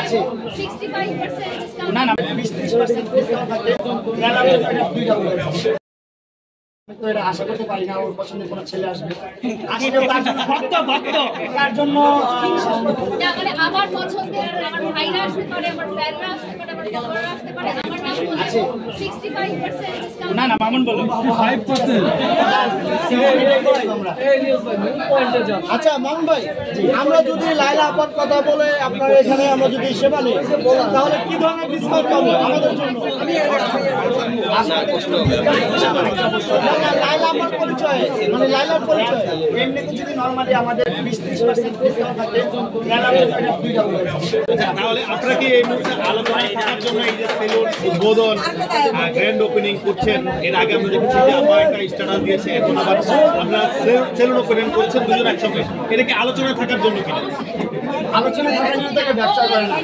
আছে 65% ডিসকাউন্ট না 20-30% ডিসকাউন্ট থাকে মেলা দুইটা বলেছে তো এটা আশা করতে পারি না ওর পছন্দের কোনো ছেলে আসবে আসলে তার জন্য তার জন্য না মানে আমার পছন্দের আমার ভাইরা আসতে পারে আমার ফ্রেন্ডরা আসতে পারে আমার ফলোয়াররা আসতে পারে আমার নাম আছে 65% ডিসকাউন্ট না মামুন বলো 5% আচ্ছা মামুন ভাই আমরা যদি লাইলা আপার কথা বলে আপনার এখানে আমরা যদি সেবা নিই তাহলে কি ধরনের ডিসকাউন্ট পাবো আমাদের জন্য লাইলা আপার পরিচয় মানে লাইলার পরিচয় এমনিতে যদি নরমালি আমাদের 20-30% ডিসকাউন্ট থাকে মেলা দুইটা বলেছে তাহলে আপনারা কি এই মুহূর্তে আলোচনায় থাকার জন্য এই যে সেলুন উদ্বোধন গ্র্যান্ড ওপেনিং করছেন এর আগে আমরা দেখেছি যে আমার একটা স্ট্যাটাস দিয়েছে এখন আবার আমরা সেলুন ওপেনিং করছেন দুজন একসঙ্গে এটা কি আলোচনায় থাকার জন্য কিনা আলোচনা থাকার জন্য তাকে ব্যবসা করে না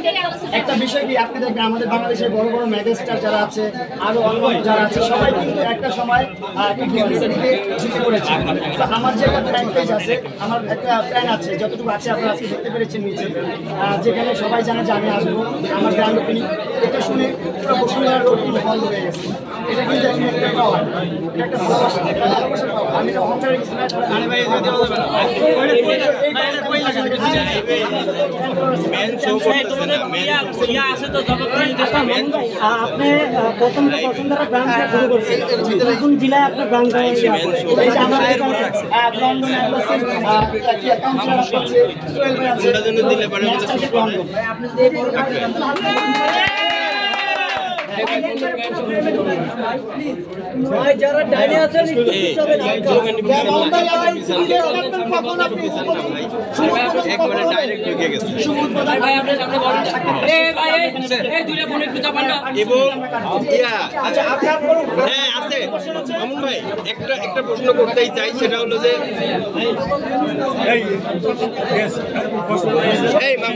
একটা বিষয় কি আপনি দেখবেন আমাদের বাংলাদেশের বড় বড় মেগাস্টার যারা আছে আরো অন্য যারা আছে সবাই কিন্তু একটা সময় একটা বিজনেসের দিকে ঝুঁকে পড়েছে তো আমার যে একটা ফ্যান পেজ আছে আমার একটা প্ল্যান আছে যতটুকু আছে আপনারা আজকে দেখতে পেরেছেন নিচে যেখানে সবাই জানে যে আমি আসবো আমার গ্র্যান্ড ওপেনিং এটা শুনে পুরো বসুন্ধরা রোড কিন্তু বন্ধ হয়ে গেছে এটা কিন্তু একটা পাওয়ার এটা একটা ভালোবাসার পাওয়ার আমি এটা অহংকারের কিছু না আপনি প্রথম বসুন্ধরা ব্রাঞ্চ শুরু করছেন কোন জেলায় আপনার ব্রাঞ্চ যারা ডাইনে আছেন মামুন ভাই একটা প্রশ্ন করতেই চাই সেটা হলো যে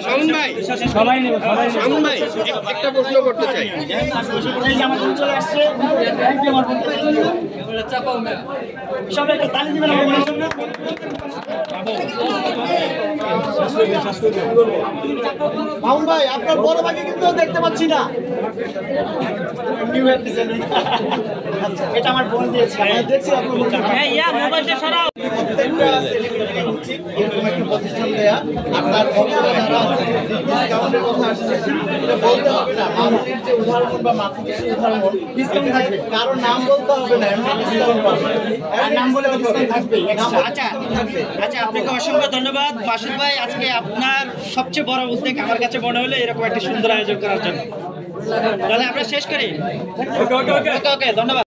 মামুন ভাই মামুন ভাই একটা প্রশ্ন করতে চাই চলে আসছে সবাই একটা তালি দিবেন আমার জন্য মামুন ভাই আপনার বড় ভাইকে কিন্তু দেখতে পাচ্ছি না এটা আমার বোন দিয়েছে দেখছি প্রতিষ্ঠান দেয়া আপনার ডিসকাউন্টের কথা আসছে এটা বলতে হবে না মামুনের যে উদাহরণ বা মাসুদের যে উদাহরণ ডিসকাউন্ট থাকবে কারো নাম বলতে হবে না ডিসকাউন্ট পাবে আর নাম বলে ডিসকাউন্ট থাকবে আচ্ছা আপনাকে অসংখ্য ধন্যবাদ বাসুদ ভাই আজকে আপনার সবচেয়ে বড় উদ্যোগ আমার কাছে মনে হলো এরকম একটা সুন্দর আয়োজন করার জন্য তাহলে আমরা শেষ করি ওকে ধন্যবাদ।